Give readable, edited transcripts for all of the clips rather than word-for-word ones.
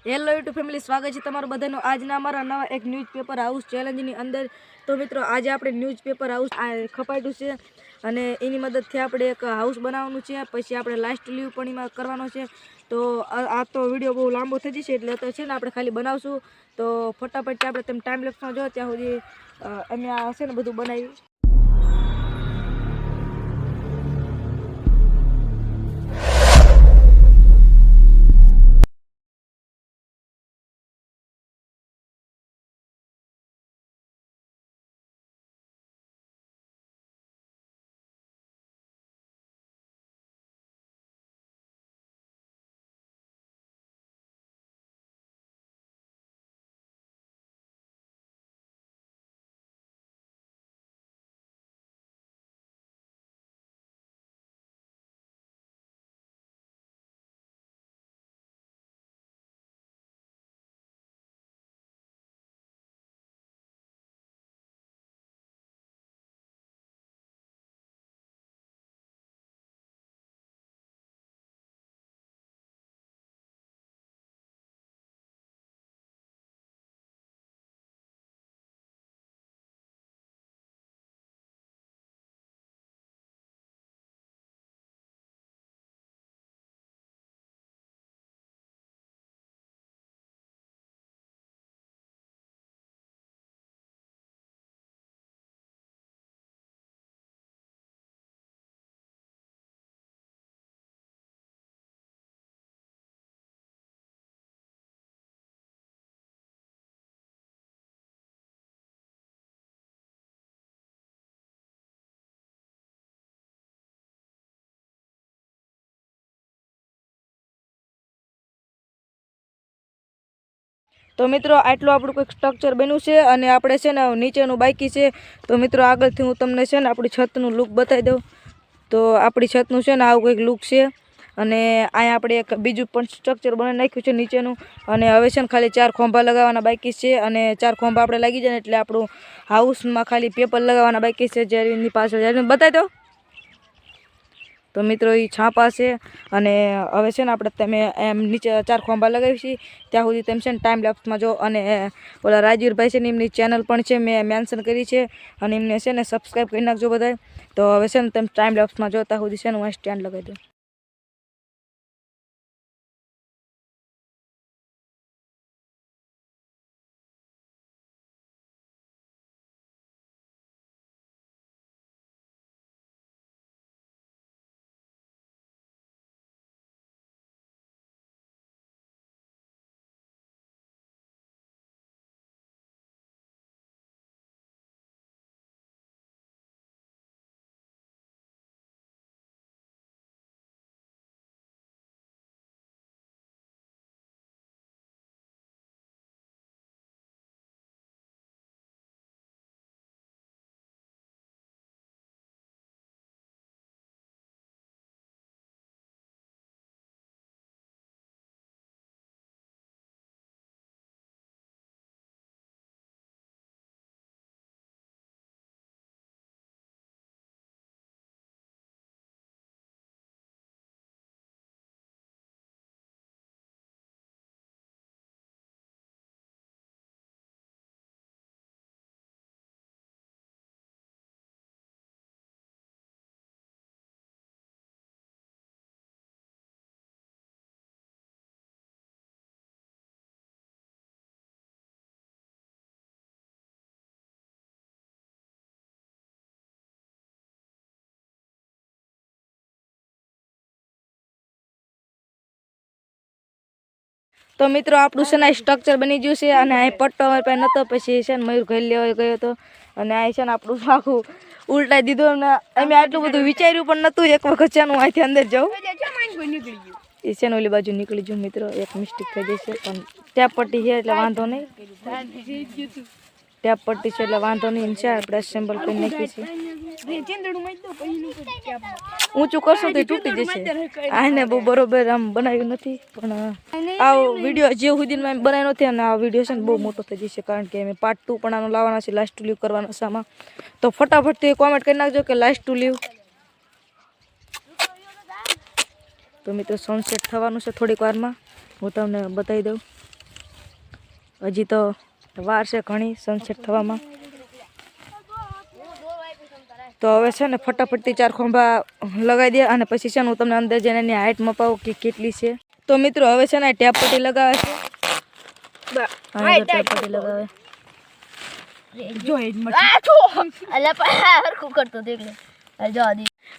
Hello YouTube family, સ્વાગત છે તમારું બધાનું આજના અમારા નવા એક ન્યૂઝપેપર હાઉસ ચેલેન્જની અંદર। તો મિત્રો આજે આપણે ન્યૂઝપેપર હાઉસ ખપાટ્યું છે અને એની મદદથી આપણે એક હાઉસ બનાવવાનું છે। પછી આપણે લાસ્ટ લીવ પણ એમાં કરવાનો છે। તો આ તો વિડીયો બહુ લાંબો થઈ જશે એટલે તો છે ને આપણે ખાલી બનાવશું। તો ફટાફટ આપણે તેમ ટાઈમ લેપ્સમાં જો ત્યાં સુધી અમે આ છે ને બધું બનાવ્યું। तो मित्रों आटलू आपणुं कोईक स्ट्रक्चर बन्युं छे अने आपणे छे ने नीचेनुं बाकी छे। तो मित्रों आगळथी हूँ तमने छे ने आपणी छतनुं लुक बतावी दऊं। तो आपणी छतनुं छे ने आवुं कोईक लुक छे अने अहींया आपणे एक बीजुं पण स्ट्रक्चर बनावी नाख्युं छे नीचेनुं। अने हवे छे ने खाली 4 खोंभा लगाववाना बाकी छे अने 4 खोंभा आपणे लागी जाय एटले आपणुं हाउसमां खाली पेपर लगाववाना बाकी छे। जे एनी पाछळ जाय बतावी दो। तो मित्रों ये छापा से अने हवे छे ने आपणे तमे एम नीचे 4 खोंभा लगावी छे त्यां सुधी तेम छे ने टाइम लेप्समां जो। अने ओला राजीवभाई छे ने एमनी चेनल पण छे, मैं मेन्शन करी छे अने एमने छे ने सब्सक्राइब करी नाखजो बधाय। तो हवे छे ने तेम टाइम लेप्समां जो त्यां सुधी छे ने हुं स्टेन्ड लगावी दऊं। तो मित्रों आपणुं छे ने स्ट्रक्चर बनी गयुं छे अने आ पट्टो अमारी पासे नतो। पछी छे ने मयूर घर लेवा गयो तो अने आ छे ने आपणुं आखुं उलटाई दीधुं अने अमे आटલું બધું विचार्યું पण नतुं। एक वखत छे ने हुं आथी अंदर जाऊं ए छे ने ओली बाजू निकળી गयुं। मित्रों एक मिस्टेक थई जशे पण टेप पट्टी छे એટલે वांधो नहीं। टेप पट्टी छे એટલે वांधो नहीं। छे આપણે એસેમ્બલ કરી નાખી છે। ऊंचું કરશું તો તૂટી જશે। આને બહુ બરોબર આમ બનાવ્યું નથી પણ આ વિડિયો જે સુધીમાં બનાવ્યો નથી અને આ વિડિયો છે ને બહુ મોટો થઈ જશે કારણ કે અમે પાર્ટ 2 પણ આનો લાવવાના છે, લાસ્ટ લીવ કરવાના છે આમાં। તો ફટાફટથી કોમેન્ટ કરી નાખજો કે લાસ્ટ ટુ લીવ। તો મિત્રો સનસેટ થવાનું છે થોડીક વારમાં, હું તમને બતાવી દઉં। હજી તો વાર છે ઘણી સનસેટ થવામાં. તો હવે છે ને ફટાફટથી 4 ખંભા લગાવી દે અને પછી છે ને હું તમને અંદર જઈને એની હાઈટ મપાવું કે કેટલી છે. તો મિત્રો હવે છે ને ટેપ પટ્ટી લગાવે છે. ટેપ પટ્ટી લગાવે જો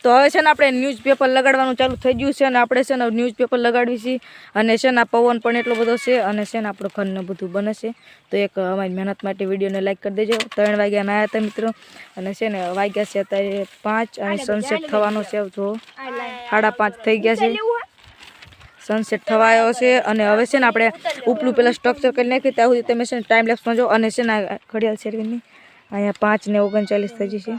તો હવે છે ને આપણે ન્યૂઝપેપર લગાડવાનું ચાલુ થઈ ગયું છે અને આપણે છે ને ન્યૂઝપેપર લગાડવી છે અને છે ને આ પવન પણ એટલો બધો છે અને છે ને આપણું ઘરને બધું બને છે. તો એક અમારી મહેનત માટે વિડીયોને લાઈક કરી દેજો. 3 વાગ્યાના આવ્યા હતા મિત્રો અને છે ને વાગ્યા છે અત્યારે 5 અને સનસેટ થવાનો છે. જો 5:30 થઈ ગયા છે, સનસેટ થવાયો છે અને હવે છે ને આપણે ઉપલું પેલા સ્ટ્રક્ચર કરી નાખી ત્યાં સુધી તમે છે ને ટાઈમ લેપ્સમાં જો અને છે ને ઘડિયાળ શેરવીની અહીંયા 5:39 થઈ જશે.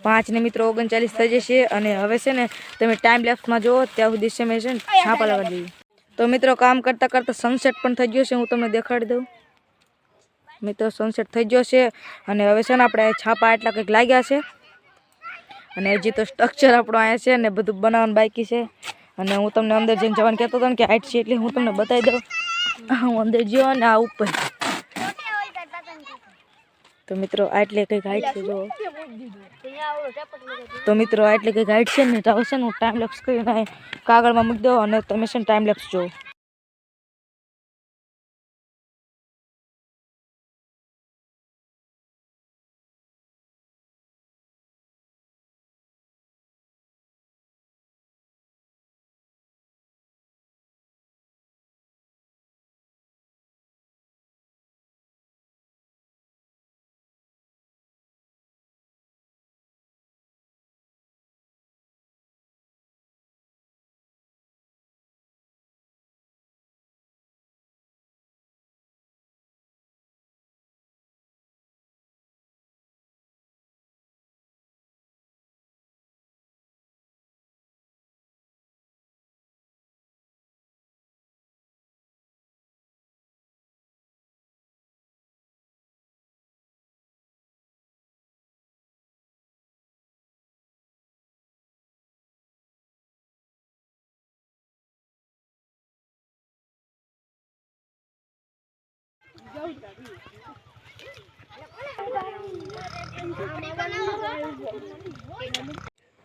5 ને મિત્રો 39 થઈ જશે અને હવે છે ને તમે ટાઈમ લેપ્સમાં જુઓ ત્યાં સુધી છે મેં છે ને છાપા લગાડી દીધી. તો મિત્રો કામ કરતાં કરતાં સનસેટ પણ થઈ ગયો છે. હું તમને દેખાડી દઉં. મિત્રો સનસેટ થઈ ગયો છે અને હવે છે ને આપણે છાપા એટલા કંઈક લાગ્યા છે અને હજી તો સ્ટ્રક્ચર આપણું અહીંયા છે ને બધું બનાવવાનું બાકી છે. અને હું તમને અંદર જઈને જવાનું કહેતો હતો ને કે હાઈટ છે એટલે હું તમને બતાવી દઉં. હું અંદર ગયો અને આ ઉપર તો મિત્રો આટલે કંઈક હાઈટ છે જો. તો મિત્રો આટલે કંઈક હાઈટ છે ને તો હવે છે ને હું ટાઈમ લેપ્સ કરીને કાગળમાં મૂકી દઉં અને તમે છે ને ટાઈમ લેપ્સ જો.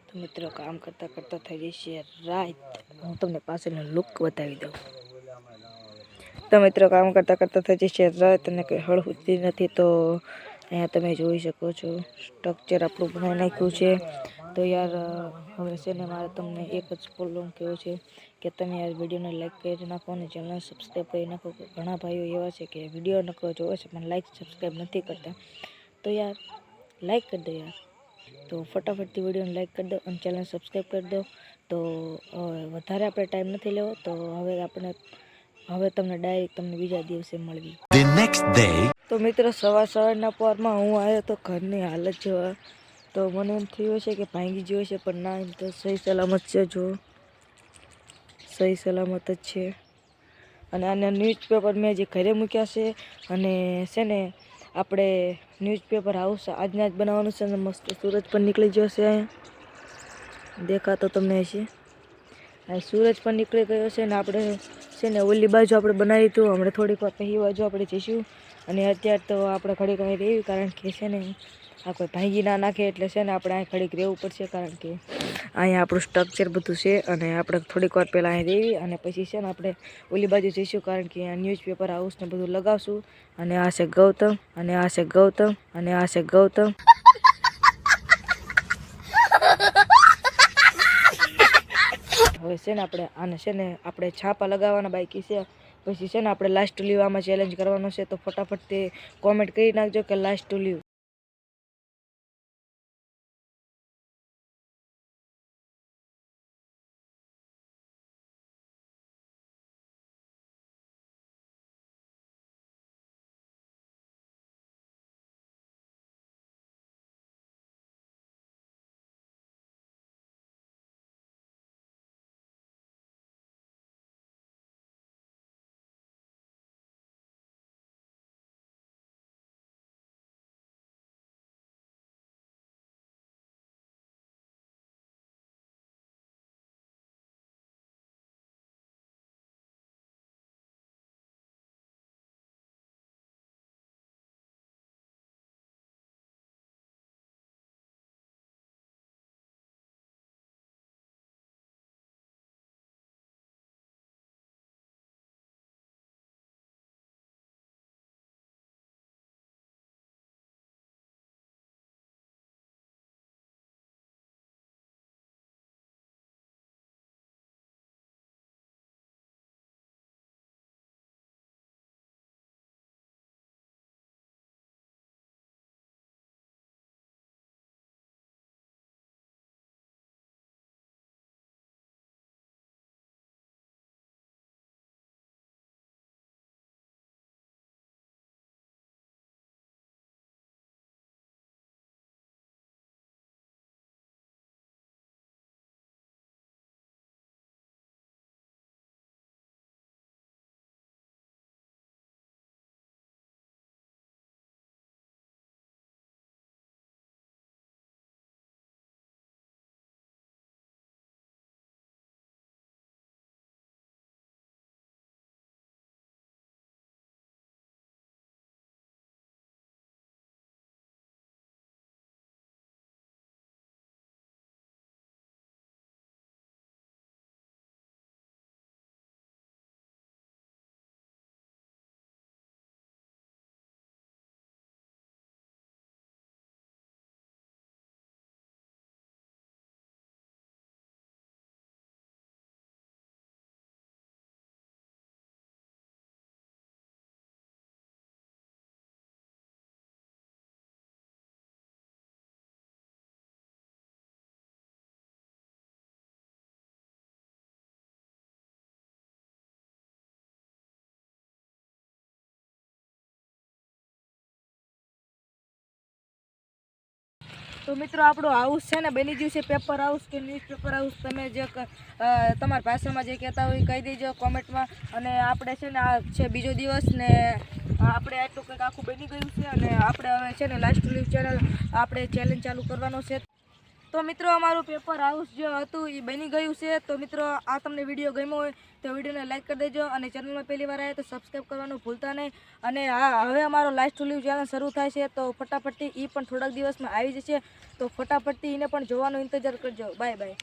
તો મિત્રો કામ કરતાં કરતાં થઈ જશે રાત. હું તમને પાછળનો લુક બતાવી દઉં. તો મિત્રો કામ કરતાં કરતાં થઈ જશે રાત અને કંઈ હળહુતી નથી. તો અહીંયા તમે જોઈ શકો છો સ્ટ્રક્ચર આપણું બનાવી નાખ્યું છે. તો યાર હવે છે ને મારે તમને એક જ બોલવાનું કહેવું છે કે તમે યાર વિડીયોને લાઈક કરી નાખો અને ચેનલને સબસ્ક્રાઈબ કરી નાખો. ઘણા ભાઈઓ એવા છે કે વિડીયો નકરો જોવે છે પણ લાઈક સબસ્ક્રાઈબ નથી કરતા. તો યાર લાઈક કરી દો યાર. તો ફટાફટથી વિડીયોને લાઈક કરી દો અને ચેનલને સબસ્ક્રાઈબ કરી દો. તો વધારે આપણે ટાઈમ નથી લેવો. તો હવે તમને ડાયરેક્ટ તમને બીજા દિવસે મળવી. તો મિત્રો સવારના પોરમાં હું આવ્યો તો ઘરની હાલત જોવા. તો મને એમ થયું છે કે ભાંગી ગયો છે પણ ના, એમ તો સહી સલામત છે. જો સહી સલામત જ છે. અને આના ન્યૂઝપેપર મેં જે ઘરે મૂક્યા છે અને છે ને આપણે ન્યૂઝપેપર હાઉસ આજના જ બનાવવાનું છે. અને મસ્ત સૂરજ પણ નીકળી ગયો છે. અહીંયા દેખાતો તમને હશે. આ સૂરજ પણ નીકળી ગયો છે ને આપણે છે ને ઓલી બાજુ આપણે બનાવી હતું. હમણાં થોડીક વાર પહેલી બાજુ આપણે જઈશું અને અત્યારે તો આપણે ઘડીક અહીં રહેવી કારણ કે છે ને આ કોઈ ભાંગી ના નાખે એટલે છે ને આપણે અહીં ઘડીક રહેવું પડશે કારણ કે અહીંયા આપણું સ્ટ્રક્ચર બધું છે અને આપણે થોડીક વાર પહેલાં અહીં રહેવી અને પછી છે ને આપણે ઓલી બાજુ જઈશું કારણ કે અહીંયા ન્યૂઝપેપર હાઉસને બધું લગાવશું. અને આ છે ગૌતમ અને આ છે ગૌતમ અને આ છે ગૌતમ. હવે છે ને આને છે ને આપણે છાપા લગાવવાના બાકી છે. પછી છે ને આપણે લાસ્ટ ટુ લીવ આમાં ચેલેન્જ કરવાનો છે. તો ફટાફટ તે કોમેન્ટ કરી નાખજો કે લાસ્ટ ટુ લીવ. તો મિત્રો આપણું હાઉસ છે ને બની ગયું છે પેપર હાઉસ કે ન્યૂઝપેપર હાઉસ, તમે જે તમારા ભાષામાં જે કહેતા હોય કહી દેજો કોમેન્ટમાં. અને આપણે છે ને આ છે બીજો દિવસ ને આપણે આટલું કંઈક આખું બની ગયું છે અને આપણે હવે છે ને લાસ્ટ લિવ ચેનલ આપણે ચેલેન્જ ચાલુ કરવાનો છે. તો મિત્રો અમારું પેપર હાઉસ જે હતું એ બની ગયું છે. તો મિત્રો આ તમને વિડીયો ગમ્યો હોય તો વિડીયોને લાઈક કરી દેજો અને ચેનલમાં પહેલી વાર આવે તો સબસ્ક્રાઈબ કરવાનું ભૂલતા નહીં. અને હા, હવે અમારો લાસ્ટ લિવ ચેનલ શરૂ થાય છે તો ફટાફટથી એ પણ થોડાક દિવસમાં આવી જશે. તો ફટાફટથી એને પણ જોવાનો ઇંતજાર કરજો. Bye bye.